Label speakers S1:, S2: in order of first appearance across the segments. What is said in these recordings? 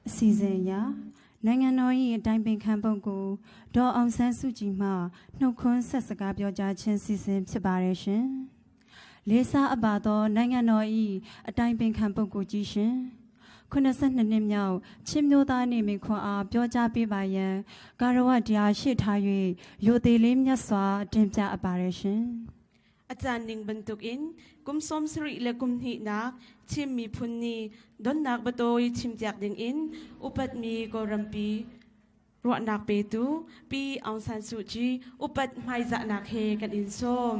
S1: အစီအစဉ်အရနိုင်ငံတော်၏အတိုင်ပင်ခံပုဂ္ဂိုလ်ဒေါ်အောင်ဆန်းစုကြည်မှနှုတ်ခွန်းဆက်စကားပြောကြားခြင်းစီစဉ်ဖြစ်ပါတယ်ရှင်။လေးစားအပ်ပါသောနိုင်ငံတော်၏အတိုင်ပင်ခံပုဂ္ဂိုလ်ကြီးရှင်82နှစ်မြောက်ချင်းမျိုးသားနေမိခွန်အားပြောကြားပေးပါရန်ကာရဝတ်တရားရှိထား၍ရိုသေလေးမြတ်စွာတင်ပြအပ်ပါတယ်ရှင်။
S2: อาจารย์นิ่งบรรทุกอินกุมสมสริและกุมหินักชิมมีพุนนีดอนนักบโตยชิมจากดิ่งอินอุปัตมีกอรัมปีรัวนักเปตูปีองซานสุจีอุปัตไมจะนักเฮกันอินโซม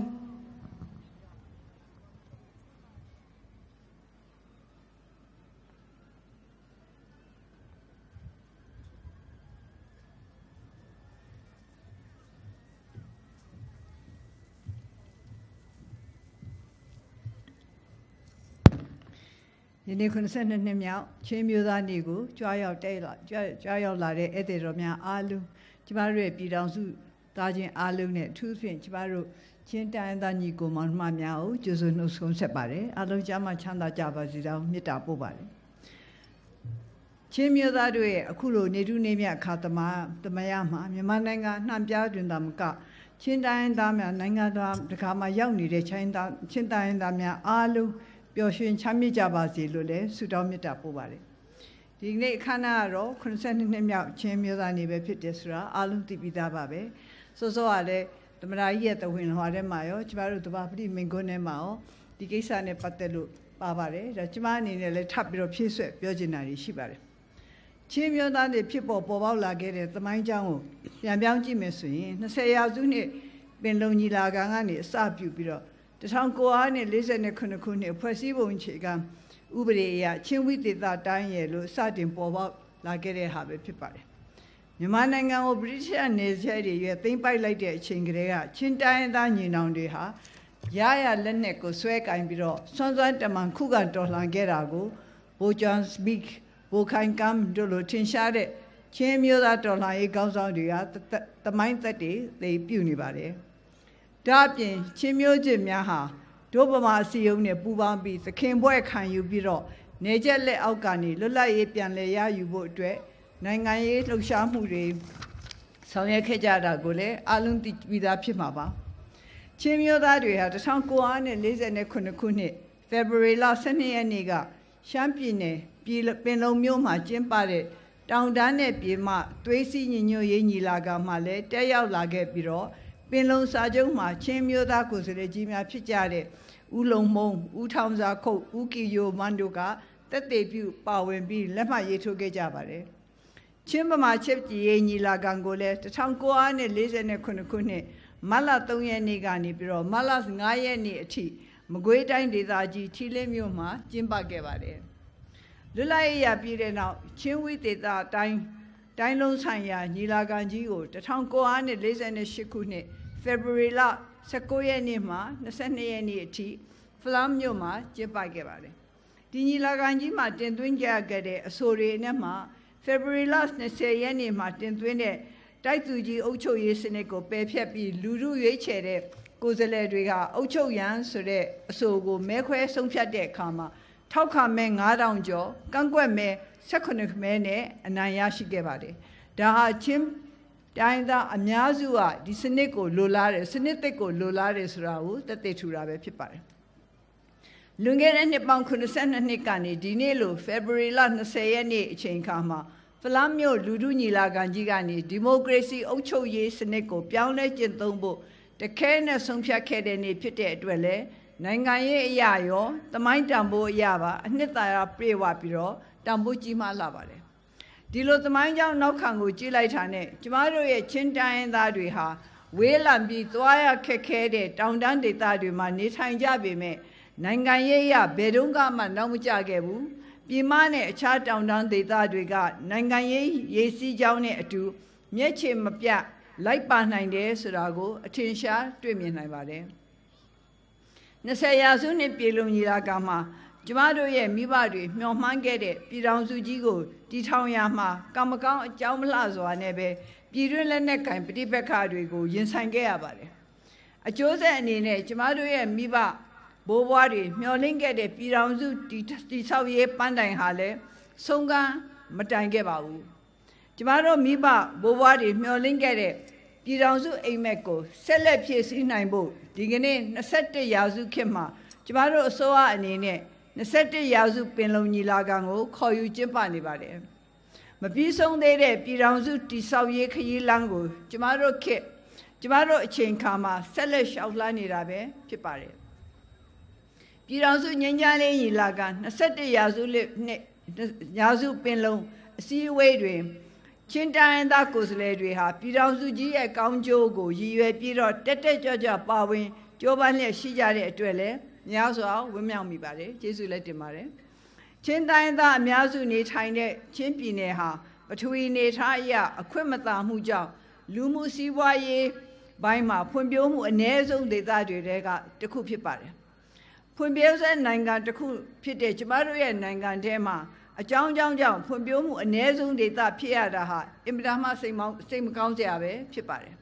S3: ယနေ့92နှစ်မြောက်ချင်းမျိုးသားနေ့ကိုကြွားရောက်လာတဲ့ဧည့်သည်တော်များအားလုံးကျမတို့ရဲ့ပြည်ထောင်စုသားချင်းအားလုံးနဲ့အထူးဖြင့်ကျမတို့ချင်းတိုင်းသားညီကိုမောင်နှမများကိုကျေးဇူးနှုတ်ဆုံးဆက်ပါတယ်အားလုံးကျမ်းမာချမ်းသာကြပါစေကြောင်းမေတ္တာပို့ပါတယ်ချင်းမျိုးသားတို့ရဲ့အခုလိုနေထုနေမြအခါသမယမှာမြန်မာနိုင်ငံနှံပြားတွင်သာမကချင်းတိုင်းသားများနိုင်ငံသားတကာမှာရောက်နေတဲ့ချင်းတိုင်းသားများအားလုံးပျော်ရွှင်ချမ်းမြေ့ကြပါစေလို့လည်းဆုတောင်းမေတ္တာပို့ပါတယ်ဒီနေ့အခမ်းအနားကတော့92နှစ်မြောက်ချင်းမျိုးသားနေ့ပဲဖြစ်တယ်ဆိုတာအားလုံးသိပြီးသားပါပဲစောစောကလည်းသမရာကြီးရဲ့တဝင်လွှာထဲမှာရောကျမတို့တပါပတိမင်ကွန်းထဲမှာရောဒီကိစ္စနဲ့ပတ်သက်လို့ပါပါတယ်ဒါကျမအနေနဲ့လည်းထပ်ပြီးတော့ဖြည့်ဆွက်ပြောချင်တာတွေရှိပါတယ်ချင်းမျိုးသားနေ့ဖြစ်ပေါ်ပေါက်လာခဲ့တဲ့သမိုင်းကြောင်းကိုပြန်ပြောင်းကြည့်မယ်ဆိုရင်20ရာစုနှစ်ပင်လုံညီလာခံကနေအစပြုပြီးတော့1948ခုနှစ်ဖွဲ့စည်းပုံအခြေခံဥပဒေအရချင်းဝိသေသတိုင်းရယ်လို့စတင်ပေါ်ပေါက်လာခဲ့တဲ့ဟာပဲဖြစ်ပါတယ်မြန်မာနိုင်ငံကိုဗြိတိရှ်နယ်စပ်တွေရဲ့သိမ်းပိုက်လိုက်တဲ့အချိန်ကတည်းကချင်းတိုင်းသားညီနောင်တွေဟာရလက်နက်ကိုဆွဲကင်ပြီးတော့စွမ်းစွမ်းတမန်ခုခံတော်လှန်ခဲ့တာကိုဘိုဂျွန်စပစ်ဘိုခိုင်ကမ်တို့လိုထင်ရှားတဲ့ချင်းမျိုးသားတော်လှန်ရေးခေါင်းဆောင်တွေကသမိုင်းသက်တွေသိပြုနေပါတယ်ဒါအပြင်ချင်းမျိုးချစ်များဟာဒုဗမာအစည်းအရုံးနဲ့ပူးပေါင်းပြီးသခင်ဘွဲ့ခံယူပြီးတော့နေချက်လက်အောက်ကနေလွတ်လပ်ရေးပြန်လည်ရယူဖို့အတွက်နိုင်ငံရေးလှုပ်ရှားမှုတွေဆောင်ရွက်ခဲ့ကြတာကိုလည်းအလုံးသိပြီးသားဖြစ်မှာပါချင်းမျိုးသားတွေဟာ1948ခုနှစ်ဖေဖော်ဝါရီလ12ရက်နေ့ကရှမ်းပြည်နယ်ပင်လုံမြို့မှာကျင်းပတဲ့တောင်တန်းနဲ့ပြည်မသွေးစည်းညီညွတ်ရေးညီလာခံမှာလည်းတက်ရောက်လာခဲ့ပြီးတော့ပင်လုံစာချုပ်မှာချင်းမျိုးသားကိုယ်စားလှယ်ကြီးများဖြစ်ကြတဲ့ဦးလုံမုံဦးထောင်စာခုတ်ဦးကီယိုမန်တို့ကတက်သေးပြုပါဝင်ပြီးလက်မှတ်ရေးထိုးခဲ့ကြပါတယ်ချင်းဗမာချစ်ကြည်ရေးညီလာခံကိုလည်း1948ခုနှစ်မတ်လ3ရက်နေ့ကနေပြီးတော့မတ်လ5ရက်နေ့အထိမကွေးတိုင်းဒေသကြီးထီလင်းမြို့မှာကျင်းပခဲ့ပါတယ်လွတ်လပ်ရေးရပြည်တဲ့နောက်ချင်းဝိသေသတိုင်းလုံးဆိုင်ရာညီလာခံကြီးကို1948ခုနှစ်ဖေဖော်ဝါရီလ19ရက်နေ့မှ22ရက်နေ့အထိဖလမ်းမြို့မှာကျင်းပခဲ့ပါတယ်ဒီညီလာခံကြီးမှာတင်သွင်းကြခဲ့တဲ့အဆိုတွေနဲ့မှဖေဖော်ဝါရီလ20ရက်နေ့မှာတင်သွင်းတဲ့တိုက်သူကြီးအုပ်ချုပ်ရေးစနစ်ကိုပယ်ဖျက်ပြီးလူထုရွေးချယ်တဲ့ကိုယ်စားလှယ်တွေကအုပ်ချုပ်ရန်ဆိုတဲ့အဆိုကိုမဲခွဲဆုံးဖြတ်တဲ့အခါမှာထောက်ခံမဲ9000ကျော်ကန့်ကွက်မဲ18မဲနဲ့အနိုင်ရရှိခဲ့ပါတယ်ဒါဟာချင်းတိုင်းသားအများစုကဒီစနစ်ကိုလိုလားတယ်စနစ်သစ်ကိုလိုလားတယ်ဆိုတာကိုသက်သေထူတာပဲဖြစ်ပါတယ်လွန်ခဲ့တဲ့နှစ်ပေါင်း82နှစ်ကနေဒီနေ့လိုဖေဖော်ဝါရီလ20ရက်နေ့အချိန်ခါမှာဖလမ်းမြို့လူထုညီလာခံကြီးကနေဒီမိုကရေစီအုပ်ချုပ်ရေးစနစ်ကိုပြောင်းလဲကျင့်သုံးဖို့တခဲနဲ့ဆုံးဖြတ်ခဲ့တဲ့နေ့ဖြစ်တဲ့အတွက်လည်းနိုင်ငံရေးအရာရောသမိုင်းတန်ဖိုးအရာပါအနှစ်သာရပြေဝပြီးတော့တန်ဖိုးကြီးမားလာပါတယ်ဒီလိုသမိုင်းကြောင်းနောက်ခံကိုကြည့်လိုက်တာနဲ့ကျမတို့ရဲ့ချင်းတိုင်းသားတွေဟာဝေးလံပြီးသွားရခက်ခဲတဲ့တောင်တန်းဒေသတွေမှာနေထိုင်ကြပေမဲ့နိုင်ငံရေးအရဘယ်တုန်းကမှနောက်မကျခဲ့ဘူးပြည်မနဲ့အခြားတောင်တန်းဒေသတွေကနိုင်ငံရေးရည်စည်းကြောင်းနဲ့အတူမျက်ခြေမပြတ်လိုက်ပါနိုင်တယ်ဆိုတာကိုအထင်ရှားတွေ့မြင်နိုင်ပါတယ်20ရာစုနှစ်ပြည်လုံညီလာခံမှာကျမတို့ရဲ့မိဘတွေမျှော်မှန်းခဲ့တဲ့ပြည်ထောင်စုကြီးကိုတည်ထောင်ရာမှာကံမကောင်းအကြောင်းမလှစွာနဲ့ပဲပြည်တွင်းလက်နက်ကင်ပဋိပက္ခတွေကိုရင်ဆိုင်ခဲ့ရပါတယ်အကျိုးဆက်အနေနဲ့ကျမတို့ရဲ့မိဘဘိုးဘွားတွေမျှော်လင့်ခဲ့တဲ့ပြည်ထောင်စုတည်ဆောက်ရေးပန်းတိုင်ဟာလည်းဆုံးခန်း မတိုင်ခဲ့ပါဘူးကျမတို့မိဘဘိုးဘွားတွေမျှော်လင့်ခဲ့တဲ့ပြည်ထောင်စုအိမ်မက်ကိုဆက်လက်ဖြည့်ဆည်းနိုင်ဖို့ဒီကနေ့21ရာစုခေတ်မှာကျမတို့အစိုးရအနေနဲ့21ရာစုပင်လုံညီလာခံကိုခေါ်ယူကျင်းပနေပါတယ်မပြီးဆုံးသေးတဲ့ပြည်ထောင်စုတည်ဆောက်ရေးခရီးလမ်းကိုကျမတို့ခေတ်ကျမတို့အချိန်ခါမှာဆက်လက်ရှောက်လှမ်းနေတာပဲဖြစ်ပါတယ်ပြည်ထောင်စုငြိမ်းချမ်းရေးညီလာခံ21ရာစုနှစ်ရာစုပင်လုံအစည်းအဝေးတွင်ချင်းတိုင်းသားကိုယ်စားလှယ်တွေဟာပြည်ထောင်စုကြီးရဲ့ကောင်းကျိုးကိုရည်ရွယ်ပြီးတော့တက်ကြွပါဝင်ကြိုးပမ်းလျက်ရှိကြတဲ့အတွက်လည်းများစွာဝန်းမြောက်မိပါတယ်ကျေးဇူးလည်းတင်ပါတယ်ချင်းတိုင်းသားအများစုနေထိုင်တဲ့ချင်းပြည်နယ်ဟာပထဝီနေထားအရအခွင့်မသာမှုကြောင့်လူမှုစီးပွားရေးဘိုင်းမှာဖွံ့ဖြိုးမှုအ ਨੇ ဆုံးဒေသတွေထဲကတစ်ခုဖြစ်ပါတယ်ဖွံ့ဖြိုးဆဲနိုင်ငံတစ်ခုဖြစ်တဲ့ကျမတို့ရဲ့နိုင်ငံထဲမှာအကြောင်းကြောင့်ဖွံ့ဖြိုးမှုအ ਨੇ ဆုံးဒေသဖြစ်ရတာဟာအင်မတန်မှစိတ်မကောင်းစရာပဲဖြစ်ပါတယ်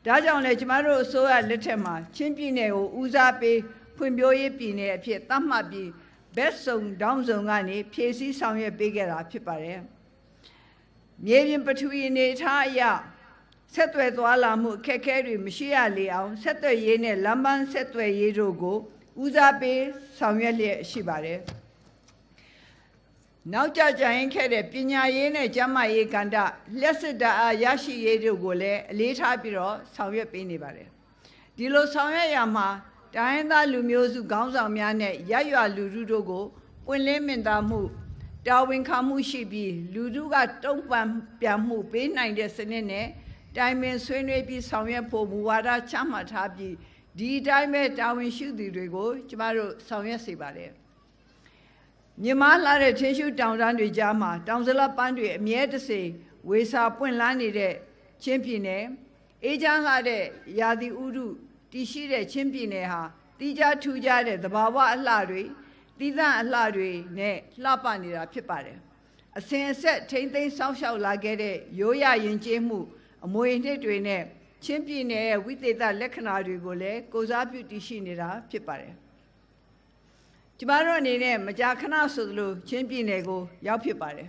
S3: ဒါကြောင့်လည်းကျမတို့အစိုးရလက်ထက်မှာချင်းပြည်နယ်ကိုဦးစားပေးဖွံ့ဖြိုးရေးပြည်နယ်အဖြစ်သတ်မှတ်ပြီးဘက်စုံတောင်းစုံကနေဖြည့်ဆည်းဆောင်ရွက်ပေးခဲ့တာဖြစ်ပါတယ်မြေပြင်ပထဝီအနေထားအရဆက်သွယ်သွားလာမှုအခက်အခဲတွေမရှိရလေအောင်ဆက်သွယ်ရေးနဲ့လမ်းပန်းဆက်သွယ်ရေးတို့ကိုဦးစားပေးဆောင်ရွက်လျက်ရှိပါတယ်နောက်ကျကျရင်ခဲ့တဲ့ပညာရေးနဲ့ကျန်းမာရေးကဏ္ဍလျှက်စစ်ဓာတ်အားရရှိရေးတို့ကိုလည်းအလေးထားပြီးတော့ဆောင်ရွက်ပေးနေပါတယ်ဒီလိုဆောင်ရွက်ရမှာတိုင်းသားလူမျိုးစုခေါင်းဆောင်များနဲ့ရရွာလူထုတို့ကိုပွင့်လင်းမြင်သာမှုတာဝန်ခံမှုရှိပြီးလူထုကတုံ့ပြန်မှုပေးနိုင်တဲ့စနစ်နဲ့တိုင်ပင်ဆွေးနွေးပြီးဆောင်ရွက်ဖို့မူဝါဒချမှတ်ထားပြီးဒီတိုင်းပဲတာဝန်ရှိသူတွေကိုကျမတို့ဆောင်ရွက်စေပါတယ်မြမလာတဲ့ချင်းရှုတောင်တန်းတွေကြားမှာတောင်စလပန်းတွေအမြဲတစေဝေစာပွင့်လန်းနေတဲ့ချင်းပြည်နယ်အေးချမ်းလာတဲ့ရာသီဥတုတည်ရှိတဲ့ချင်းပြည်နယ်ဟာတိကျထူးခြားတဲ့သဘာဝအလှတွေသီးသန့်အလှတွေနဲ့လှပနေတာဖြစ်ပါတယ်အစဉ်အဆက်ထိမ့်သိမ်းစောင့်ရှောက်လာခဲ့တဲ့ရိုးရရင်ကျေးမှုအမွေအနှစ်တွေနဲ့ချင်းပြည်နယ်ရဲ့ဝိသေသလက္ခဏာတွေကိုလည်းကိုးစားပြုတည်ရှိနေတာဖြစ်ပါတယ်ကျမတို့အနေနဲ့မကြာခဏဆိုသလိုချင်းပြည်နယ်ကိုရောက်ဖြစ်ပါတယ်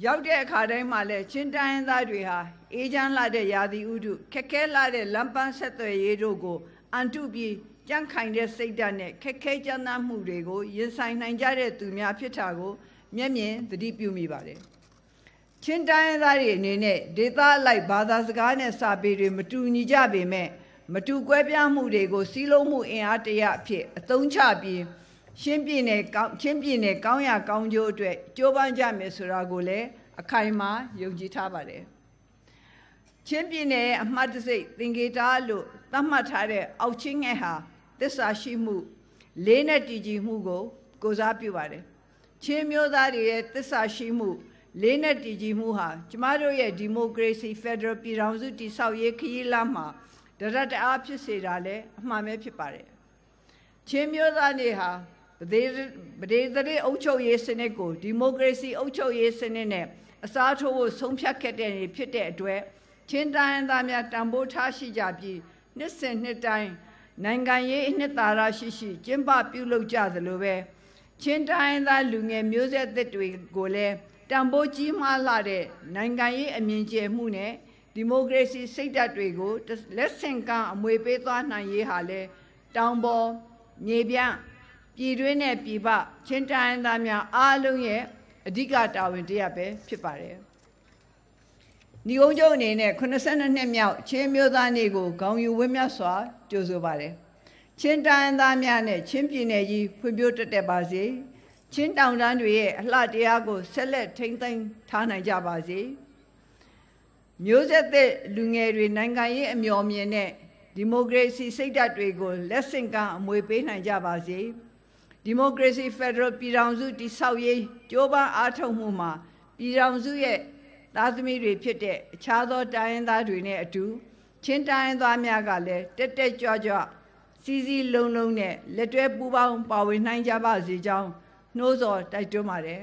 S3: ရောက်တဲ့အခါတိုင်းမှာလည်းချင်းတိုင်းသားတွေဟာအေးချမ်းလာတဲ့ရာသီဥတုခက်ခဲလာတဲ့လမ်းပန်းဆက်သွယ်ရေးတို့ကိုအန်တုပြီးကြန့်ခိုင်တဲ့စိတ်ဓာတ်နဲ့ခက်ခဲကြမ်းတမ်းမှုတွေကိုရင်ဆိုင်နိုင်ကြတဲ့သူများဖြစ်တာကိုမျက်မြင်သတိပြုမိပါတယ်ချင်းတိုင်းသားတွေအနေနဲ့ဒေသအလိုက်ဘာသာစကားနဲ့စာပေတွေမတူညီကြပေမဲ့မတူကွဲပြားမှုတွေကိုစီးလုံးမှုအင်အားတရအဖြစ်အသုံးချပြီးချင်းပြည်နယ်ကောင်းရကောင်းကျိုးအတွက်ကြိုးပမ်းကြမယ်ဆိုတာကိုလည်းအခိုင်အမာယုံကြည်ထားပါတယ်ချင်းပြည်နယ်ရဲ့အမှတ်တစိတ်သင်္ကေတလို့သတ်မှတ်ထားတဲ့အောက်ချင်းငယ်ဟာသစ္စာရှိမှုလေးနဲ့တည်ကြည်မှုကိုစားပြုပါတယ်ချင်းမျိုးသားတွေရဲ့သစ္စာရှိမှုလေးနဲ့တည်ကြည်မှုဟာကျမတို့ရဲ့ဒီမိုကရေစီဖက်ဒရယ်ပြည်ထောင်စုတည်ဆောက်ရေးခရီးလမ်းမှာတရတအားဖြစ်စေတာလည်းအမှန်ပဲဖြစ်ပါတယ်ချင်းမျိုးသားတွေဟာဗဒေသရေအုပ်ချုပ်ရေးစနစ်ကိုဒီမိုကရေစီအုပ်ချုပ်ရေးစနစ်နဲ့အစားထိုးဖို့ဆုံးဖြတ်ခဲ့တဲ့နေဖြစ်တဲ့အတွက်ချင်းတိုင်းသားများတန်ဖိုးထားရှိကြပြီးနှစ်စဉ်နှစ်တိုင်းနိုင်ငံရေးအနှစ်သာရရှိကျင်းပပြုလုပ်ကြသလိုပဲချင်းတိုင်းသားလူငယ်မျိုးဆက်သစ်တွေကိုလည်းတန်ဖိုးကြီးမားလာတဲ့နိုင်ငံရေးအမြင်ကျယ်မှုနဲ့ဒီမိုကရေစီစိတ်ဓာတ်တွေကိုလက်ဆင့်ကမ်းအမွေပေးသွားနိုင်ရေးဟာလဲတောင်ပေါ်မြေပြန့်ပြည်တွင်းနဲ့ပြည်ပချင်းတိုင်းသားများအားလုံးရဲ့အဓိကတာဝန်တရားပဲဖြစ်ပါတယ်။ညီကုန်းချုပ်အနေနဲ့82နှစ်မြောက်ချင်းမျိုးသားနေ့ကိုဂေါင်ယူဝင်းမြတ်စွာကြိုဆိုပါတယ်။ချင်းတိုင်းသားများနဲ့ချင်းပြည်နယ်ကြီးဖွံ့ဖြိုးတက်ပါစေ။ချင်းတောင်တန်းတွေရဲ့အလှတရားကိုဆက်လက်ထိန်းသိမ်းထားနိုင်ကြပါစေ။မျိုးဆက်သစ်လူငယ်တွေနိုင်ငံရေးအမျှော်မြင်နဲ့ဒီမိုကရေစီစိတ်ဓာတ်တွေကိုလက်ဆင့်ကမ်းအမွေပေးနိုင်ကြပါစေဒီမိုကရေစီဖက်ဒရယ်ပြည်ထောင်စုတည်ဆောက်ရေးကြိုးပမ်းအားထုတ်မှုမှာပြည်ထောင်စုရဲ့သားသမီးတွေဖြစ်တဲ့အခြားသောတိုင်းရင်းသားတွေနဲ့အတူချင်းတိုင်းရင်းသားများကလည်းတက်တက်ကြွကြွစီစီလုံးလုံးနဲ့လက်တွဲပူးပေါင်းပါဝင်နိုင်ကြပါစေကြောင်းနှိုးဆော်တိုက်တွန်းပါတယ်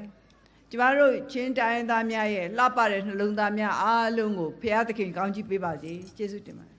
S3: ကျမတို့ချင်းတိုင်းရင်းသားများရဲ့လှပတဲ့နှလုံးသားများအားလုံးကိုဘုရားသခင်ကောင်းချီးပေးပါစေကျေးဇူးတင်ပါတယ်